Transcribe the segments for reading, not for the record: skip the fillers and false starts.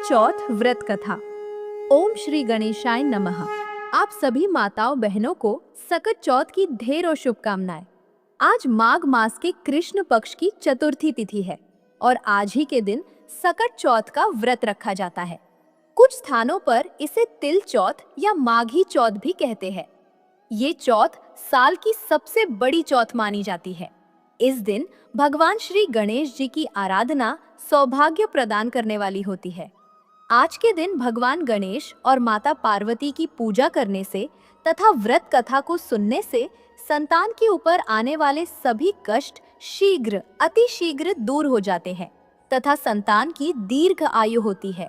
चौथ व्रत कथा। ओम श्री गणेशाय नमः। आप सभी माताओं बहनों को सकट चौथ की ढेरों शुभकामनाएं। आज माघ मास के कृष्ण पक्ष की चतुर्थी तिथि है और आज ही के दिन सकट चौथ का व्रत रखा जाता है। कुछ स्थानों पर इसे तिल चौथ या माघी चौथ भी कहते हैं। ये चौथ साल की सबसे बड़ी चौथ मानी जाती है। इस दिन भगवान श्री गणेश जी की आराधना सौभाग्य प्रदान करने वाली होती है। आज के दिन भगवान गणेश और माता पार्वती की पूजा करने से तथा व्रत कथा को सुनने से संतान के ऊपर आने वाले सभी कष्ट शीघ्र अति शीघ्र दूर हो जाते हैं तथा संतान की दीर्घ आयु होती है।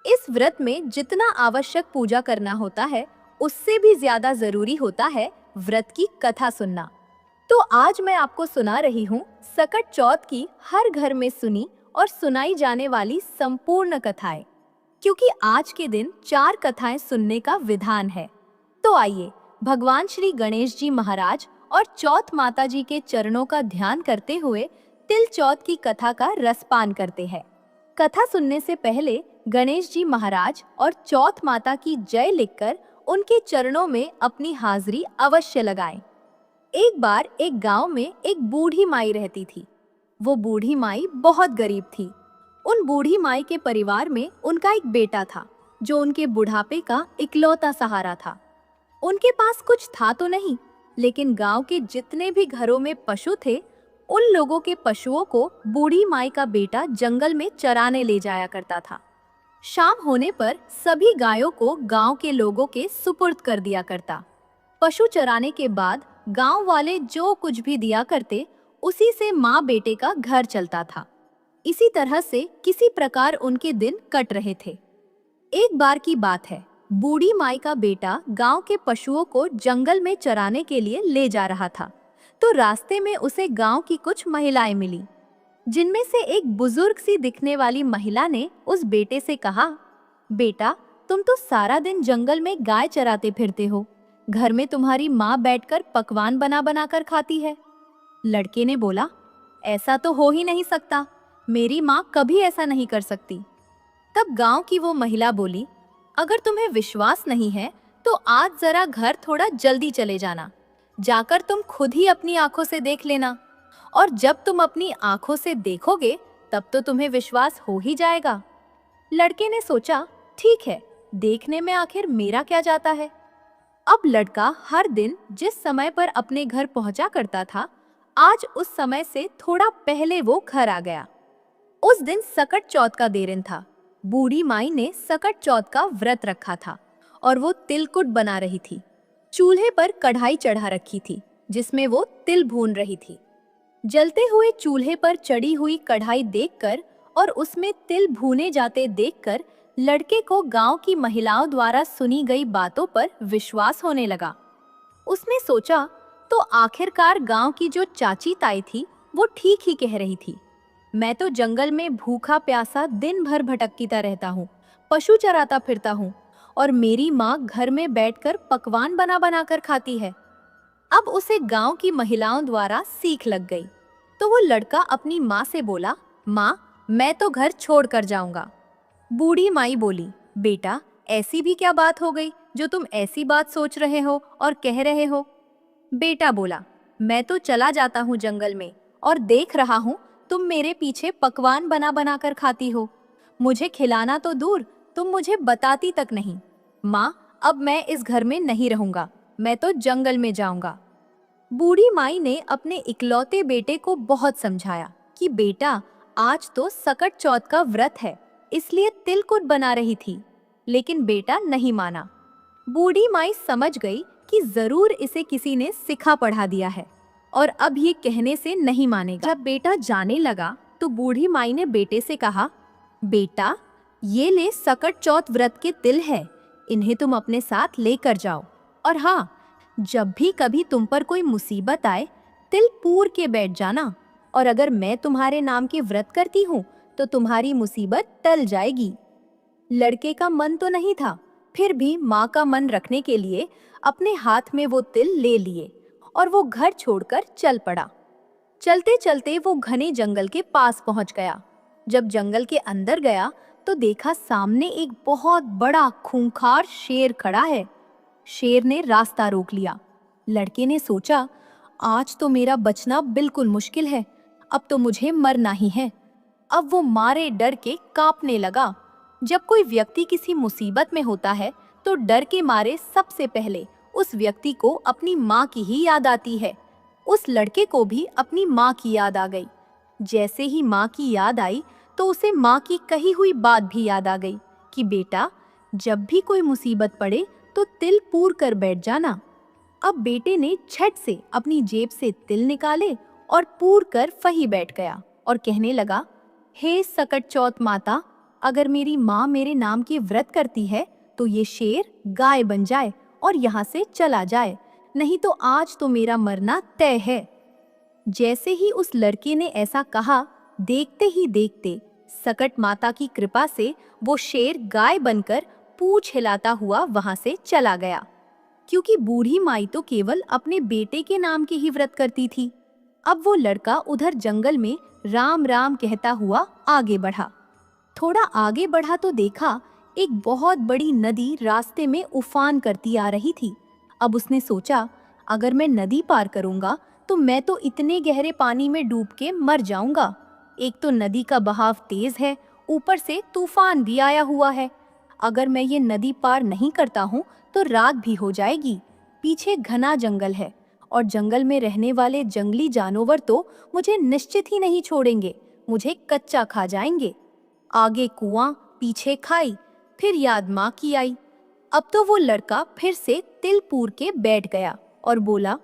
इस व्रत में जितना आवश्यक पूजा करना होता है उससे भी ज्यादा जरूरी होता है व्रत की कथा सुनना। तो आज मैं आपको सुना रही हूँ सकट चौथ की हर घर में सुनी और सुनाई जाने वाली संपूर्ण कथाएं, क्योंकि आज के दिन 4 कथाएं सुनने का विधान है। तो आइए भगवान श्री गणेश जी महाराज और चौथ माता जी के चरणों का ध्यान करते हुए तिल चौथ की कथा का रसपान करते हैं। कथा सुनने से पहले गणेश जी महाराज और चौथ माता की जय लिखकर उनके चरणों में अपनी हाजिरी अवश्य लगाएं। एक बार एक गांव में एक बूढ़ी माई रहती थी। वो बूढ़ी माई बहुत गरीब थी। उन बूढ़ी माई के परिवार में उनका एक बेटा था जो उनके बुढ़ापे का इकलौता सहारा था। उनके पास कुछ था तो नहीं, लेकिन गांव के जितने भी घरों में पशु थे उन लोगों के पशुओं को बूढ़ी माई का बेटा जंगल में चराने ले जाया करता था। शाम होने पर सभी गायों को गांव के लोगों के सुपुर्द कर दिया करता। पशु चराने के बाद गांव वाले जो कुछ भी दिया करते उसी से माँ बेटे का घर चलता था। इसी तरह से किसी प्रकार उनके दिन कट रहे थे। एक बार की बात है, बूढ़ी माई का बेटा गांव के पशुओं को जंगल में चराने के लिए ले जा रहा था। तो रास्ते में उसे गांव की कुछ महिलाएं मिली, जिनमें से एक बुजुर्ग सी दिखने वाली महिला ने उस बेटे से कहा, बेटा तुम तो सारा दिन जंगल में गाय चराते फिरते हो, घर में तुम्हारी माँ बैठकर पकवान बना बना कर खाती है। लड़के ने बोला, ऐसा तो हो ही नहीं सकता, मेरी माँ कभी ऐसा नहीं कर सकती। तब गांव की वो महिला बोली, अगर तुम्हें विश्वास नहीं है तो आज जरा घर थोड़ा जल्दी चले जाना, जाकर तुम खुद ही अपनी आंखों से देख लेना, और जब तुम अपनी आंखों से देखोगे तब तो तुम्हें विश्वास हो ही जाएगा। लड़के ने सोचा, ठीक है, देखने में आखिर मेरा क्या जाता है। अब लड़का हर दिन जिस समय पर अपने घर पहुंचा करता था, आज उस समय से थोड़ा पहले वो घर आ गया। उस दिन सकट चौथ का दिन था। बूढ़ी माई ने सकट चौथ का व्रत रखा था और वो तिलकुट बना रही थी। चूल्हे पर कढ़ाई चढ़ा रखी थी जिसमें वो तिल भून रही थी। जलते हुए चूल्हे पर चढ़ी हुई कढ़ाई देखकर और उसमें तिल भूने जाते देखकर लड़के को गांव की महिलाओं द्वारा सुनी गई बातों पर विश्वास होने लगा। उसने सोचा, तो आखिरकार गांव की जो चाची ताई थी वो ठीक ही कह रही थी। मैं तो जंगल में भूखा प्यासा दिन भर भटकता रहता हूँ, पशु चराता फिरता हूँ, और मेरी माँ घर में बैठकर पकवान बना बना कर खाती है। अब उसे गांव की महिलाओं द्वारा सीख लग गई। तो वो लड़का अपनी माँ से बोला, माँ मैं तो घर छोड़ कर जाऊंगा। बूढ़ी माई बोली, बेटा ऐसी भी क्या बात हो गई जो तुम ऐसी बात सोच रहे हो और कह रहे हो। बेटा बोला, मैं तो चला जाता हूँ जंगल में और देख रहा हूँ तुम मेरे पीछे पकवान बना बना कर खाती हो। मुझे खिलाना तो दूर, तुम मुझे बताती तक नहीं। माँ अब मैं इस घर में नहीं रहूंगा, मैं तो जंगल में जाऊंगा। बूढ़ी माई ने अपने इकलौते बेटे को बहुत समझाया कि बेटा आज तो सकट चौथ का व्रत है, इसलिए तिलकुट बना रही थी, लेकिन बेटा नहीं माना। बूढ़ी माई समझ गई कि जरूर इसे किसी ने सिखा पढ़ा दिया है और अब ये कहने से नहीं मानेगा। जब बेटा जाने लगा तो बूढ़ी माई ने बेटे से कहा, बेटा ये ले सकट चौथ व्रत के तिल है, इन्हें तुम अपने साथ लेकर जाओ, और हाँ जब भी कभी तुम पर कोई मुसीबत आए तिल पूर के बैठ जाना, और अगर मैं तुम्हारे नाम के व्रत करती हूँ तो तुम्हारी मुसीबत टल जाएगी। लड़के का मन तो नहीं था, फिर भी माँ का मन रखने के लिए अपने हाथ में वो तिल ले लिए और वो घर छोड़कर चल पड़ा। चलते चलते वो घने जंगल के पास पहुंच गया। जब जंगल के अंदर गया तो देखा सामने एक बहुत बड़ा खूंखार शेर खड़ा है। शेर ने रास्ता रोक लिया। लड़के ने सोचा, आज तो मेरा बचना बिल्कुल मुश्किल है, अब तो मुझे मरना ही है। अब वो मारे डर के कांपने लगा। जब कोई व्यक्ति किसी मुसीबत में होता है तो डर के मारे सबसे पहले उस व्यक्ति को अपनी माँ की ही याद आती है। उस लड़के को भी अपनी माँ की याद आ गई। जैसे ही माँ की याद आई तो उसे माँ की कही हुई बात भी याद आ गई कि बेटा, जब भी कोई मुसीबत पड़े तो तिल पूर कर बैठ जाना। अब बेटे ने झट से अपनी जेब से तिल निकाले और पूर कर वहीं बैठ गया और कहने लगा, हे सकट चौथ माता, अगर मेरी माँ मेरे नाम की व्रत करती है तो ये शेर गाय बन जाए और यहाँ से चला जाए, नहीं तो आज तो मेरा मरना तय है। जैसे ही उस लड़के ने ऐसा कहा, देखते ही देखते सकट माता की कृपा से वो शेर गाय बनकर पूंछ हिलाता हुआ वहां से चला गया। क्योंकि बूढ़ी माई तो केवल अपने बेटे के नाम की ही व्रत करती थी। अब वो लड़का उधर जंगल में राम राम कहता हुआ आगे बढ़ा। थोड़ा आगे बढ़ा तो देखा एक बहुत बड़ी नदी रास्ते में उफान करती आ रही थी। अब उसने सोचा, अगर मैं नदी पार करूंगा तो मैं तो इतने गहरे पानी में डूब के मर जाऊंगा। एक तो नदी का बहाव तेज है, ऊपर से तूफान भी आया हुआ है। अगर मैं ये नदी पार नहीं करता हूँ तो रात भी हो जाएगी। पीछे घना जंगल है और जंगल में रहने वाले जंगली जानवर तो मुझे निश्चित ही नहीं छोड़ेंगे, मुझे कच्चा खा जाएंगे। आगे कुआं, पीछे खाई, फिर याद माँ की आई। अब तो वो लड़का फिर से तिल पूर के बैठ गया और बोला,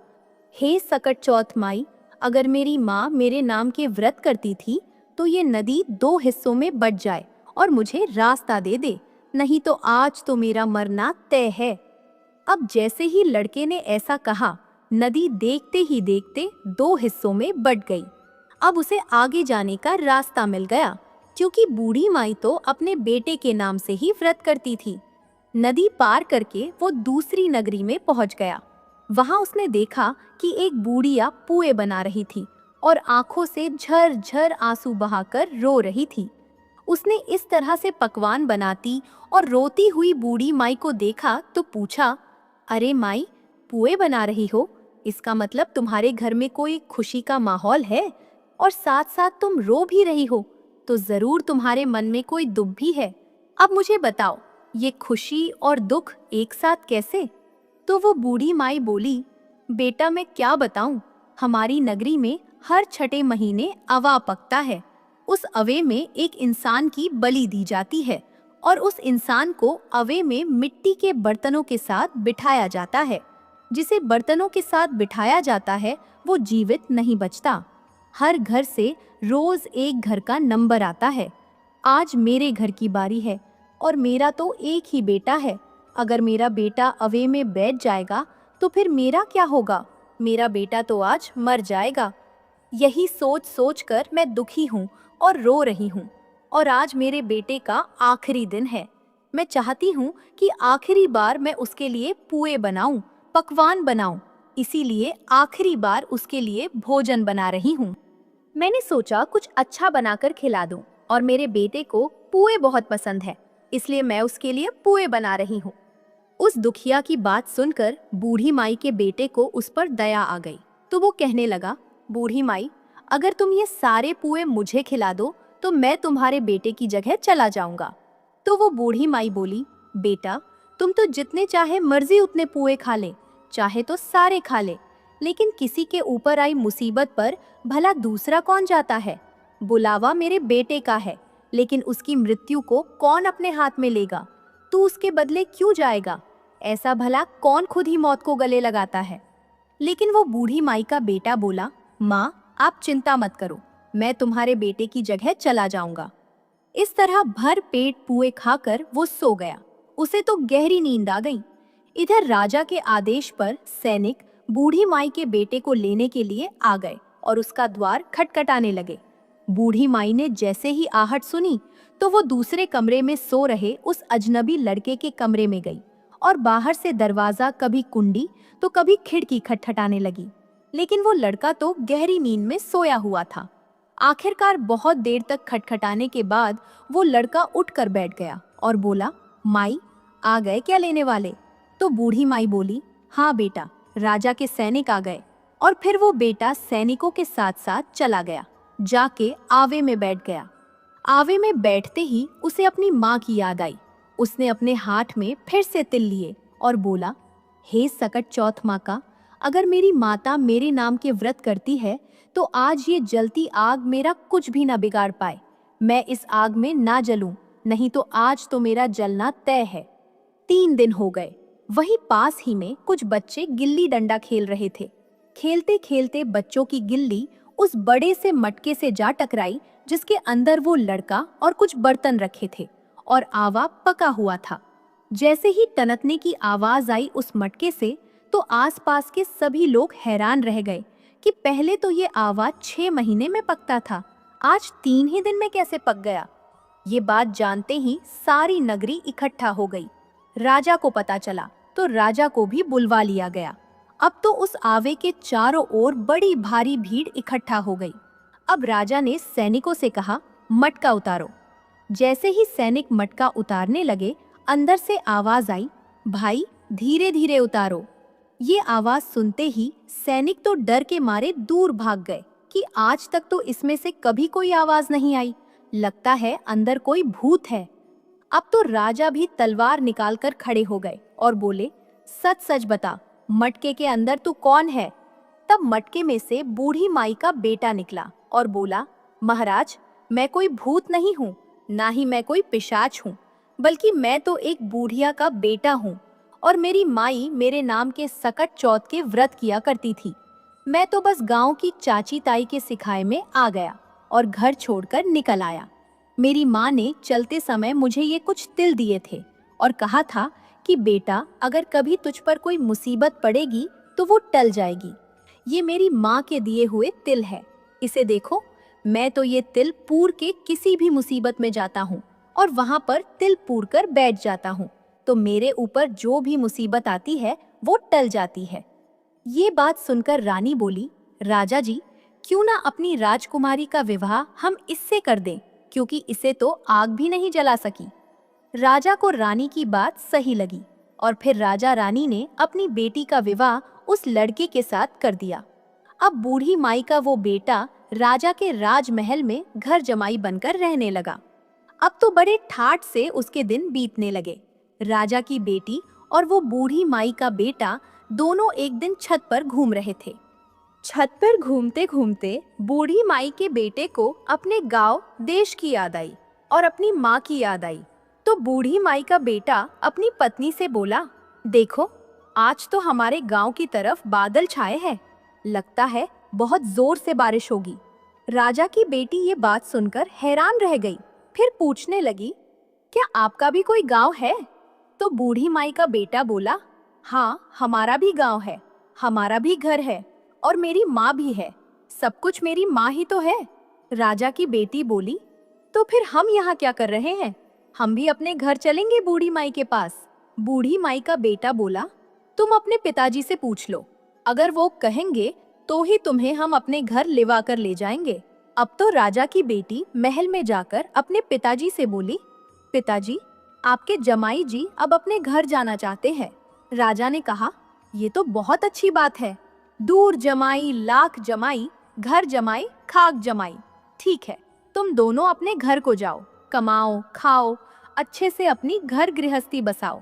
हे सकट चौथ माई, अगर मेरी माँ मेरे नाम के व्रत करती थी तो ये नदी 2 हिस्सों में बट जाए और मुझे रास्ता दे दे, नहीं तो आज तो मेरा मरना तय है। अब जैसे ही लड़के ने ऐसा कहा, नदी देखते ही देखते 2 हिस्सों में बट गई। अब उसे आगे जाने का रास्ता मिल गया, क्योंकि बूढ़ी माई तो अपने बेटे के नाम से ही व्रत करती थी। नदी पार करके वो दूसरी नगरी में पहुंच गया। वहां उसने देखा कि एक बूढ़िया पुए बना रही थी और आंखों से झर-झर आंसू बहाकर रो रही थी। उसने इस तरह से पकवान बनाती और रोती हुई बूढ़ी माई को देखा तो पूछा, अरे माई, पुए बना रही हो, इसका मतलब तुम्हारे घर में कोई खुशी का माहौल है और साथ साथ तुम रो भी रही हो, तो जरूर तुम्हारे मन में कोई दुख भी है। अब मुझे बताओ, ये खुशी और दुख एक साथ कैसे? तो वो बूढ़ी माई बोली, बेटा मैं क्या बताऊं, हमारी नगरी में हर छठे महीने अवा पकता है। उस अवे में एक इंसान की बलि दी जाती है और उस इंसान को अवे में मिट्टी के बर्तनों के साथ बिठाया जाता है। जिसे बर्तनों के साथ बिठाया जाता है वो जीवित नहीं बचता। हर घर से रोज एक घर का नंबर आता है। आज मेरे घर की बारी है और मेरा तो एक ही बेटा है। अगर मेरा बेटा अवे में बैठ जाएगा तो फिर मेरा क्या होगा? मेरा बेटा तो आज मर जाएगा। यही सोच सोच कर मैं दुखी हूँ और रो रही हूँ। और आज मेरे बेटे का आखिरी दिन है। मैं चाहती हूँ कि आखिरी बार मैं उसके लिए पुए बनाऊं, पकवान बनाऊं। इसीलिए आखिरी बार उसके लिए भोजन बना रही हूँ। मैंने सोचा कुछ अच्छा बनाकर खिला दूं और मेरे बेटे को पुए बहुत पसंद है, इसलिए मैं उसके लिए पुए बना रही हूँ। उस दुखिया की बात सुनकर बूढ़ी माई के बेटे को उस पर दया आ गई, तो वो कहने लगा, बूढ़ी माई, अगर तुम ये सारे पुए मुझे खिला दो तो मैं तुम्हारे बेटे की जगह चला जाऊंगा। तो वो बूढ़ी माई बोली, बेटा, तुम तो जितने चाहे मर्जी उतने पुए खा ले, चाहे तो सारे खा ले, लेकिन किसी के ऊपर आई मुसीबत पर भला दूसरा कौन जाता है? बुलावा मेरे बेटे का है, लेकिन उसकी मृत्यु को कौन अपने हाथ में लेगा? तू उसके बदले क्यों जाएगा? ऐसा भला कौन खुद ही मौत को गले लगाता है? लेकिन वो बूढ़ी माई का बेटा बोला, माँ, आप चिंता मत करो, मैं तुम्हारे बेटे की जगह चला जाऊंगा। इस तरह भर पेट पुए खाकर वो सो गया। उसे तो गहरी नींद आ गई। इधर राजा के आदेश पर सैनिक बूढ़ी माई के बेटे को लेने के लिए आ गए और उसका द्वार खटखटाने लगे। बूढ़ी माई ने जैसे ही आहट सुनी तो वो दूसरे कमरे में सो रहे उस अजनबी लड़के के कमरे में गई और बाहर से दरवाजा कभी कुंडी तो कभी खिड़की खटखटाने लगी। लेकिन वो लड़का तो गहरी नींद में सोया हुआ था। आखिरकार बहुत देर तक खटखटाने के बाद वो लड़का उठकर बैठ गया और बोला, माई, आ गए क्या लेने वाले? तो बूढ़ी माई बोली, हाँ बेटा, राजा के सैनिक आ गए। और फिर वो बेटा सैनिकों के साथ साथ चला गया, जाके आवे में बैठ गया। आवे में बैठते ही उसे अपनी माँ की याद आई। उसने अपने हाथ में फिर से तिल लिए और बोला, हे सकट चौथ माँ का, अगर मेरी माता मेरे नाम के व्रत करती है तो आज ये जलती आग मेरा कुछ भी ना बिगाड़ पाए। मैं इस आग में ना जलूं, नहीं तो आज तो मेरा जलना तय है। 3 दिन हो गए। वहीं पास ही में कुछ बच्चे गिल्ली डंडा खेल रहे थे। खेलते खेलते बच्चों की गिल्ली उस बड़े से मटके से जा टकराई जिसके अंदर वो लड़का और कुछ बर्तन रखे थे और आवा पका हुआ था। जैसे ही टनकने की आवाज आई उस मटके से, तो आसपास के सभी लोग हैरान रह गए कि पहले तो ये आवा 6 महीने में पकता था, आज 3 ही दिन में कैसे पक गया। ये बात जानते ही सारी नगरी इकट्ठा हो गई। राजा को पता चला तो राजा को भी बुलवा लिया गया। अब तो उस आवे के चारों ओर बड़ी भारी भीड़ इकट्ठा हो गई। अब राजा ने सैनिकों से कहा, मटका उतारो। जैसे ही सैनिक मटका उतारने लगे, अंदर से आवाज आई, भाई धीरे धीरे उतारो। ये आवाज सुनते ही सैनिक तो डर के मारे दूर भाग गए कि आज तक तो इसमें से कभी कोई आवाज नहीं आई, लगता है अंदर कोई भूत है। अब तो राजा भी तलवार निकालकर खड़े हो गए और बोले, सच सच बता, मटके के अंदर तू कौन है? तब मटके में से बूढ़ी माई का बेटा निकला और बोला, महाराज, मैं कोई भूत नहीं हूँ, ना ही मैं कोई पिशाच हूँ, बल्कि मैं तो एक बूढ़िया का बेटा हूँ और मेरी माई मेरे नाम के सकट चौथ के व्रत किया करती थी। मैं तो बस गांव की चाची ताई के सिखाए में आ गया और घर छोड़कर निकल आया। मेरी माँ ने चलते समय मुझे ये कुछ तिल दिए थे और कहा था कि बेटा, अगर कभी तुझ पर कोई मुसीबत पड़ेगी तो वो टल जाएगी। ये मेरी माँ के दिए हुए तिल है, इसे देखो। मैं तो ये तिल पूर के किसी भी मुसीबत में जाता हूँ और वहाँ पर तिल पूर कर बैठ जाता हूँ, तो मेरे ऊपर जो भी मुसीबत आती है वो टल जाती है। ये बात सुनकर रानी बोली, राजा जी, क्यों ना अपनी राजकुमारी का विवाह हम इससे कर दें, क्योंकि इसे तो आग भी नहीं जला सकी। राजा को रानी की बात सही लगी और फिर राजा रानी ने अपनी बेटी का विवाह उस लड़के के साथ कर दिया। अब बूढ़ी माई का वो बेटा राजा के राजमहल में घर जमाई बनकर रहने लगा। अब तो बड़े ठाठ से उसके दिन बीतने लगे। राजा की बेटी और वो बूढ़ी माई का बेटा दोनों एक दिन छत पर घूम रहे थे। छत पर घूमते घूमते बूढ़ी माई के बेटे को अपने गांव देश की याद आई और अपनी माँ की याद आई। तो बूढ़ी माई का बेटा अपनी पत्नी से बोला, देखो, आज तो हमारे गांव की तरफ बादल छाए हैं, लगता है बहुत जोर से बारिश होगी। राजा की बेटी ये बात सुनकर हैरान रह गई, फिर पूछने लगी, क्या आपका भी कोई गांव है? तो बूढ़ी माई का बेटा बोला, हाँ, हमारा भी गांव है, हमारा भी घर है और मेरी माँ भी है, सब कुछ मेरी माँ ही तो है। राजा की बेटी बोली, तो फिर हम यहाँ क्या कर रहे हैं? हम भी अपने घर चलेंगे बूढ़ी माई के पास। बूढ़ी माई का बेटा बोला, तुम अपने पिताजी से पूछ लो, अगर वो कहेंगे तो ही तुम्हें हम अपने घर लिवा कर ले जाएंगे। अब तो राजा की बेटी महल में जाकर अपने पिताजी से बोली, पिताजी, आपके जमाई जी अब अपने घर जाना चाहते हैं। राजा ने कहा, ये तो बहुत अच्छी बात है, दूर जमाई लाख जमाई, घर जमाई खाक जमाई। ठीक है, तुम दोनों अपने घर को जाओ, कमाओ खाओ, अच्छे से अपनी घर गृहस्थी बसाओ।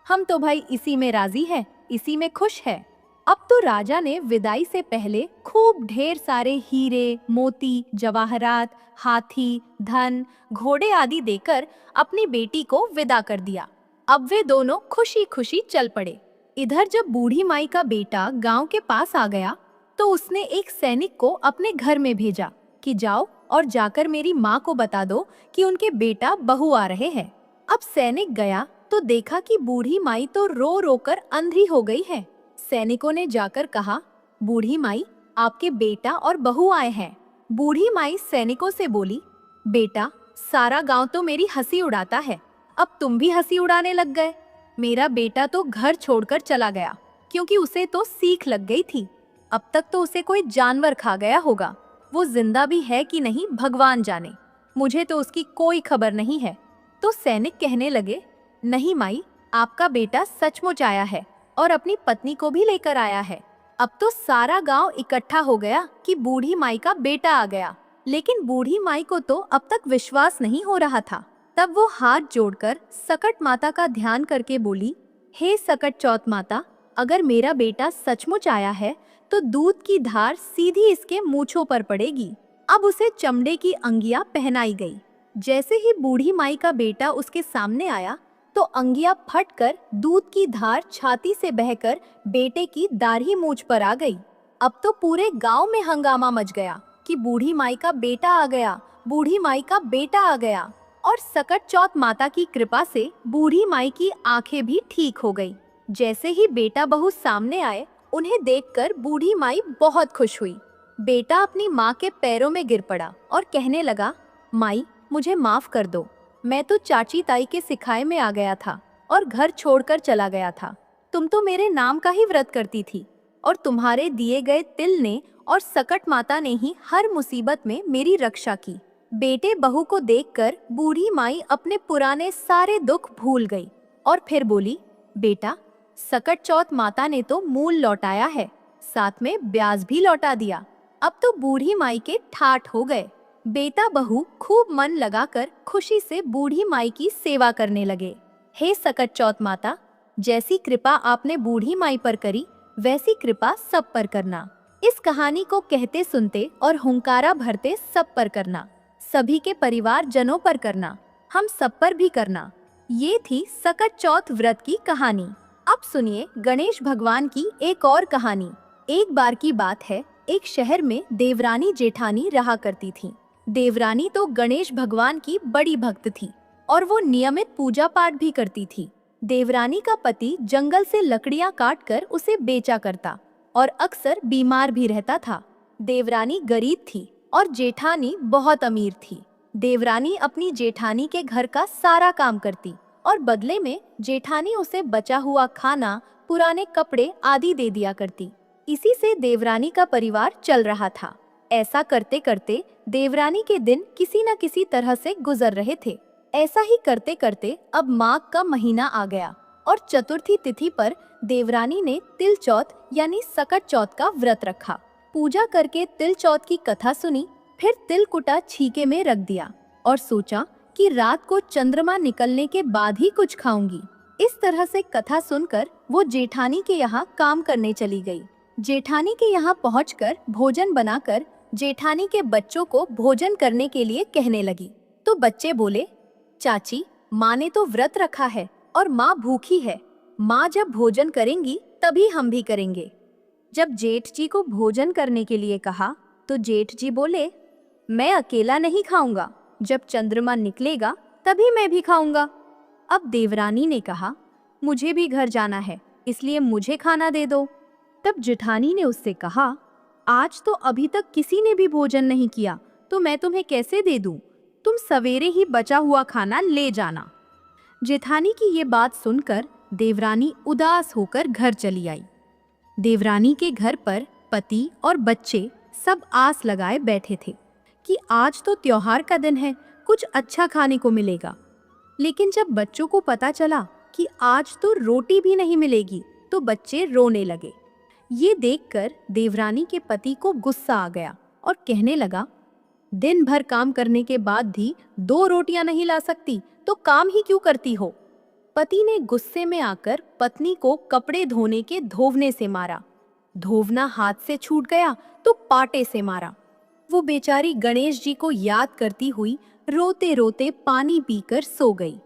हम तो भाई इसी में राजी हैं, इसी में खुश है। अब तो राजा ने विदाई से पहले खूब ढेर सारे हीरे, मोती, जवाहरात, हाथी, धन, घोड़े आदि देकर अपनी बेटी को विदा कर दिया। अब वे दोनों खुशी खुशी चल पड़े। इधर जब बूढ़ी माई का बेटा गांव के पास आ गया तो उसने एक सैनिक को अपने घर में भेजा कि जाओ और जाकर मेरी माँ को बता दो कि उनके बेटा बहू आ रहे हैं। अब सैनिक गया तो देखा कि बूढ़ी माई तो रो रो कर अंधी हो गई है। सैनिकों ने जाकर कहा, बूढ़ी माई, आपके बेटा और बहू आए हैं। बूढ़ी माई सैनिकों से बोली, बेटा, सारा गांव तो मेरी हंसी उड़ाता है, अब तुम भी हंसी उड़ाने लग गए। मेरा बेटा तो घर छोड़कर चला गया, क्योंकि उसे तो सीख लग गई थी। अब तक तो उसे कोई जानवर खा गया होगा। वो जिंदा भी है कि नहीं भगवान जाने, मुझे तो उसकी कोई खबर नहीं है। तो सैनिक कहने लगे, नहीं माई, आपका बेटा सचमुच आया है और अपनी पत्नी को भी लेकर आया है। अब तो सारा गांव इकट्ठा हो गया कि बूढ़ी माई का बेटा आ गया। लेकिन बूढ़ी माई को तो अब तक विश्वास नहीं हो रहा था। तब वो हाथ जोड़कर सकट माता का ध्यान करके बोली, हे सकट चौथ माता, अगर मेरा बेटा सचमुच आया है तो दूध की धार सीधी इसके मूंछों पर पड़ेगी। अब उसे चमड़े की अंगिया पहनाई गई। जैसे ही बूढ़ी माई का बेटा उसके सामने आया तो अंगिया फटकर दूध की धार छाती से बहकर बेटे की दाढ़ी मूंछ पर आ गई। अब तो पूरे गांव में हंगामा मच गया कि बूढ़ी माई का बेटा आ गया, बूढ़ी माई का बेटा आ गया। और सकट चौथ माता की कृपा से बूढ़ी माई की आंखें भी ठीक हो गई। जैसे ही बेटा बहू सामने आए, उन्हें देखकर बूढ़ी माई बहुत खुश हुई। बेटा अपनी माँ के पैरों में गिर पड़ा और कहने लगा, माई, मुझे माफ कर दो, मैं तो चाची ताई के सिखाए में आ गया था और घर छोड़कर चला गया था। तुम तो मेरे नाम का ही व्रत करती थी और तुम्हारे दिए गए तिल ने और सकट माता ने ही हर मुसीबत में मेरी रक्षा की। बेटे बहू को देखकर बूढ़ी माई अपने पुराने सारे दुख भूल गई और फिर बोली, बेटा, सकट चौथ माता ने तो मूल लौटाया है, साथ में ब्याज भी लौटा दिया। अब तो बूढ़ी माई के ठाठ हो गए। बेटा बहू खूब मन लगाकर खुशी से बूढ़ी माई की सेवा करने लगे। हे सकट चौथ माता, जैसी कृपा आपने बूढ़ी माई पर करी, वैसी कृपा सब पर करना। इस कहानी को कहते सुनते और हुंकारा भरते सब पर करना, सभी के परिवार जनों पर करना, हम सब पर भी करना। ये थी सकट चौथ व्रत की कहानी। अब सुनिए गणेश भगवान की एक और कहानी। एक बार की बात है, एक शहर में देवरानी जेठानी रहा करती थी। देवरानी तो गणेश भगवान की बड़ी भक्त थी और वो नियमित पूजा पाठ भी करती थी। देवरानी का पति जंगल से लकड़ियां काटकर उसे बेचा करता और अक्सर बीमार भी रहता था। देवरानी गरीब थी और जेठानी बहुत अमीर थी। देवरानी अपनी जेठानी के घर का सारा काम करती और बदले में जेठानी उसे बचा हुआ खाना, पुराने कपड़े आदि दे दिया करती। इसी से देवरानी का परिवार चल रहा था। ऐसा करते करते देवरानी के दिन किसी न किसी तरह से गुजर रहे थे। ऐसा ही करते करते अब माघ का महीना आ गया और चतुर्थी तिथि पर देवरानी ने तिल चौथ यानी सकट चौथ का व्रत रखा। पूजा करके तिल चौथ की कथा सुनी, फिर तिल कुटा छीके में रख दिया और सोचा कि रात को चंद्रमा निकलने के बाद ही कुछ खाऊंगी। इस तरह से कथा सुनकर वो जेठानी के यहाँ काम करने चली गई। जेठानी के यहाँ पहुंचकर भोजन बनाकर जेठानी के बच्चों को भोजन करने के लिए कहने लगी। तो बच्चे बोले, चाची, माँ ने तो व्रत रखा है और माँ भूखी है। माँ जब भोजन करेंगी तभी हम भी करेंगे। जब जेठ जी को भोजन करने के लिए कहा तो जेठ जी बोले, मैं अकेला नहीं खाऊंगा, जब चंद्रमा निकलेगा तभी मैं भी खाऊंगा। अब देवरानी ने कहा, मुझे भी घर जाना है, इसलिए मुझे खाना दे दो। तब जेठानी ने उससे कहा, आज तो अभी तक किसी ने भी भोजन नहीं किया, तो मैं तुम्हें कैसे दे दूं? तुम सवेरे ही बचा हुआ खाना ले जाना। जेठानी की ये बात सुनकर देवरानी उदास होकर घर चली आई। देवरानी के घर पर पति और बच्चे सब आस लगाए बैठे थे कि आज तो त्योहार का दिन है, कुछ अच्छा खाने को मिलेगा। लेकिन जब बच्चों को पता चला कि आज तो रोटी भी नहीं मिलेगी, तो बच्चे रोने लगे। ये देखकर देवरानी के पति को गुस्सा आ गया और कहने लगा, दिन भर काम करने के बाद भी 2 रोटियां नहीं ला सकती तो काम ही क्यों करती हो? पति ने गुस्से में आकर पत्नी को कपड़े धोने के धोवने से मारा। धोवना हाथ से छूट गया तो पाटे से मारा। वो बेचारी गणेश जी को याद करती हुई रोते रोते पानी पीकर सो गई।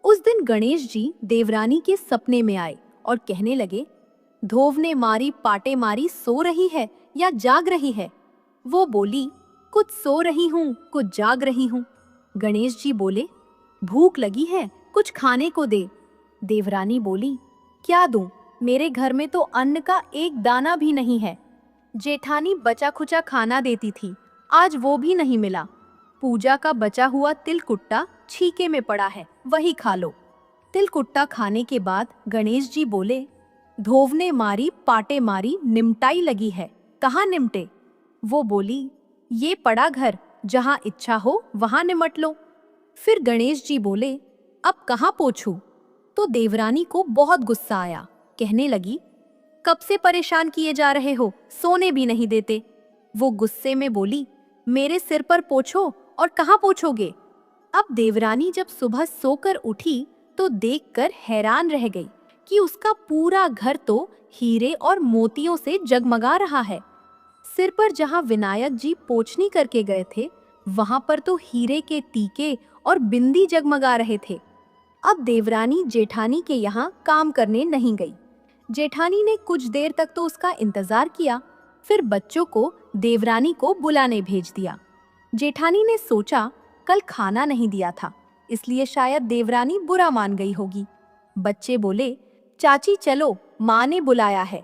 उस दिन गणेश जी देवरानी के सपने में आए और कहने लगे, धोवने मारी पाटे मारी सो रही है या जाग रही है? वो बोली, कुछ सो रही हूँ, कुछ जाग रही हूँ। गणेश जी बोले, भूख लगी है, कुछ खाने को दे। देवरानी बोली, क्या दूं? मेरे घर में तो अन्न का एक दाना भी नहीं है। जेठानी बचा खुचा खाना देती थी, आज वो भी नहीं मिला। पूजा का बचा हुआ तिलकुट्टा छीके में पड़ा है, वही खा लो। तिलकुट्टा खाने के बाद गणेश जी बोले, धोवने मारी पाटे मारी निमटाई लगी है, कहाँ निमटे? वो बोली, ये पड़ा घर, जहां इच्छा हो वहां निमट लो। फिर गणेश जी बोले, अब कहाँ पोछूं? तो देवरानी को बहुत गुस्सा आया। कहने लगी, कब से परेशान किए जा रहे हो, सोने भी नहीं देते। वो गुस्से में बोली, मेरे सिर पर पोछो, और कहाँ पोछोगे? अब देवरानी जब सुबह सोकर उठी तो देखकर हैरान रह गई कि उसका पूरा घर तो हीरे और मोतियों से जगमगा रहा है। सिर पर जहां विनायक जी पोछनी करके गए थे, वहां पर तो हीरे के टीके और बिंदी जगमगा रहे थे। अब देवरानी जेठानी के यहाँ काम करने नहीं गई। जेठानी ने कुछ देर तक तो उसका इंतजार किया, फिर बच्चों को देवरानी को बुलाने भेज दिया। जेठानी ने सोचा कल खाना नहीं दिया था, इसलिए शायद देवरानी बुरा मान गई होगी। बच्चे बोले, चाची चलो, माँ ने बुलाया है।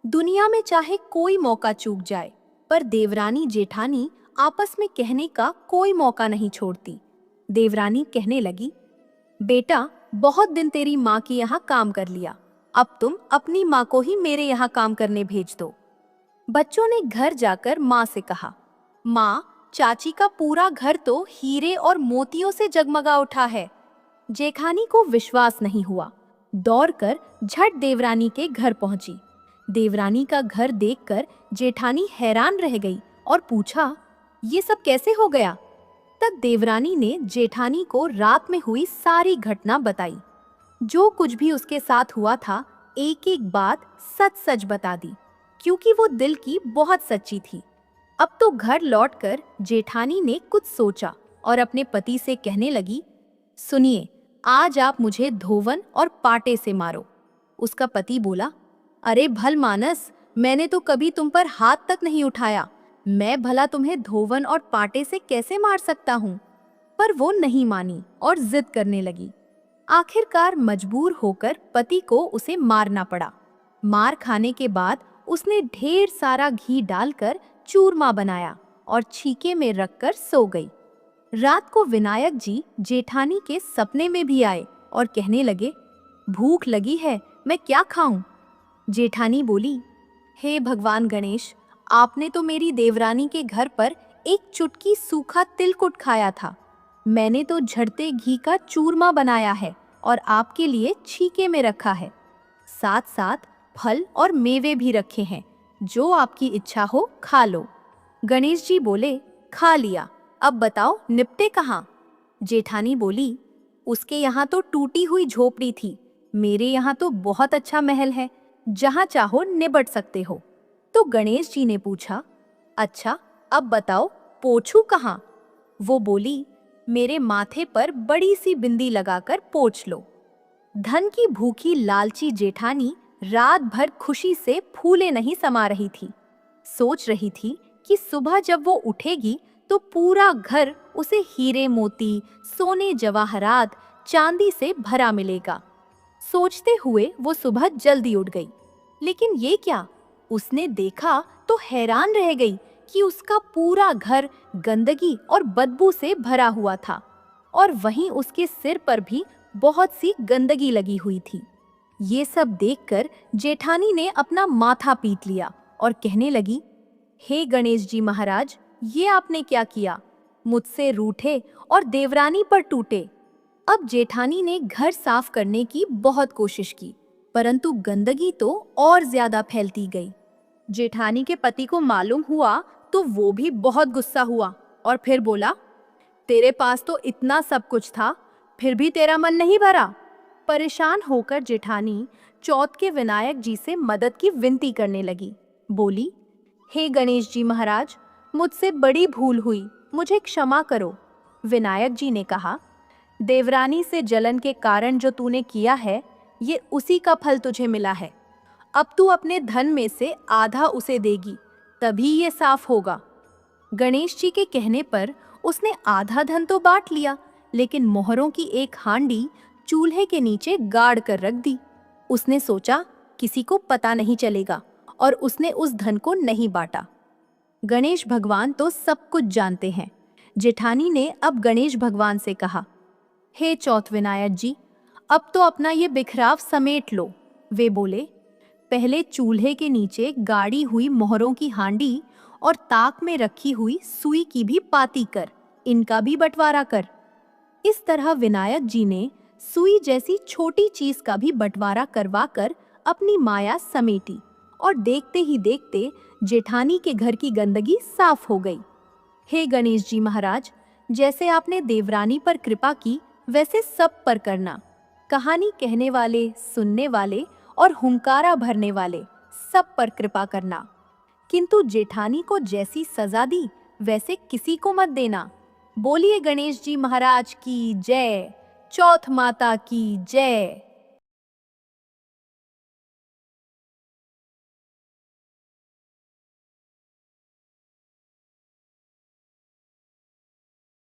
दुनिया में चाहे कोई मौका चूक जाए, पर देवरानी जेठानी आपस में कहने का कोई मौका नहीं छोड़ती। देवरानी कहने लगी, बेटा बहुत दिन तेरी माँ के यहाँ काम कर लिया, अब तुम अपनी माँ को ही मेरे यहाँ काम करने भेज दो। बच्चों ने घर जाकर माँ से कहा, माँ चाची का पूरा घर तो हीरे और मोतियों से जगमगा उठा है। जेठानी को विश्वास नहीं हुआ, दौड़कर झट देवरानी के घर पहुंची। देवरानी का घर देखकर जेठानी हैरान रह गई और पूछा, ये सब कैसे हो गया? तब देवरानी ने जेठानी को रात में हुई सारी घटना बताई। जो कुछ भी उसके साथ हुआ था, एक एक बात सच सच बता दी, क्योंकि वो दिल की बहुत सच्ची थी। अब तो घर लौटकर जेठानी ने कुछ सोचा और अपने पति से कहने लगी, सुनिए, आज आप मुझे धोवन और पाटे से मारो। उसका पति बोला, अरे भल मानस, मैंने तो कभी तुम पर हाथ तक नहीं उठाया, मैं भला तुम्हें धोवन और पाटे से कैसे मार सकता हूँ? पर वो नहीं मानी और जिद करने लगी। आखिरकार मजबूर होकर पति को उसे मारना पड़ा। मार खाने के बाद उसने ढेर सारा घी डालकर चूरमा बनाया और छीके में रखकर सो गई। रात को विनायक जी जेठानी के सपने में भी आए और कहने लगे, भूख लगी है, मैं क्या खाऊं? जेठानी बोली, हे भगवान गणेश, आपने तो मेरी देवरानी के घर पर एक चुटकी सूखा तिलकुट खाया था। मैंने तो झड़ते घी का चूरमा बनाया है और आपके लिए छीके में रखा है। साथ साथ फल और मेवे भी रखे हैं, जो आपकी इच्छा हो खा लो। गणेश जी बोले, खा लिया, अब बताओ निपटे कहाँ? जेठानी बोली, उसके यहाँ तो टूटी हुई झोपड़ी थी, मेरे यहाँ तो बहुत अच्छा महल है, जहाँ चाहो निबट सकते हो। तो गणेश जी ने पूछा, अच्छा अब बताओ पोछू कहाँ? वो बोली, मेरे माथे पर बड़ी सी बिंदी लगाकर पोंछ लो। धन की भूखी लालची जेठानी रात भर खुशी से फूले नहीं समा रही थी। सोच रही थी कि सुबह जब वो उठेगी तो पूरा घर उसे हीरे मोती, सोने जवाहरात, चांदी से भरा मिलेगा। सोचते हुए वो सुबह जल्दी उठ गई। लेकिन ये क्या, उसने देखा तो हैरान रह गई कि उसका पूरा घर गंदगी और बदबू से भरा हुआ था और वहीं उसके सिर पर भी बहुत सी गंदगी लगी हुई थी। ये सब देखकर जेठानी ने अपना माथा पीट लिया और कहने लगी, हे गणेश जी महाराज, ये आपने क्या किया? मुझसे रूठे और देवरानी पर टूटे। अब जेठानी ने घर साफ करने की बहुत कोशिश की, परंतु गंदगी तो और ज्यादा फैलती गई। जेठानी के पति को मालूम हुआ तो वो भी बहुत गुस्सा हुआ और फिर बोला, तेरे पास तो इतना सब कुछ था, फिर भी तेरा मन नहीं भरा। परेशान होकर जेठानी चौथ के विनायक जी से मदद की विनती करने लगी। बोली, हे गणेश जी महाराज, मुझसे बड़ी भूल हुई, मुझे क्षमा करो। विनायक जी ने कहा, देवरानी से जलन के कारण जो तूने किया है, ये उसी का फल तुझे मिला है। अब तू अपने धन में से आधा उसे देगी, तभी ये साफ होगा। गणेश जी के कहने पर उसने आधा धन तो बांट लिया, लेकिन मोहरों की एक हांडी चूल्हे के नीचे गाड़ कर रख दी। उसने सोचा किसी को पता नहीं चलेगा और उसने उस धन को नहीं बांटा। गणेश भगवान तो सब कुछ जानते हैं। जेठानी ने अब गणेश भगवान से कहा, हे चौथ विनायक जी, अब तो अपना ये बिखराव समेट लो। वे बोले, पहले चूल्हे के नीचे गाड़ी हुई मोहरों की हांडी और ताक में रखी हुई सुई की भी पाती कर, इनका भी बंटवारा कर। इस तरह विनायक जी ने सुई जैसी छोटी चीज का भी बंटवारा करवाकर अपनी माया समेटी और देखते ही देखते जेठानी के घर की गंदगी साफ हो गई। हे गणेश जी महाराज, जैसे आपने देवरानी पर कृपा की वैसे सब पर करना। कहानी कहने वाले, सुनने वाले और हुंकारा भरने वाले सब पर कृपा करना। किंतु जेठानी को जैसी सजा दी वैसे किसी को मत देना। बोलिए गणेश जी महाराज की जय। चौथ माता की जय।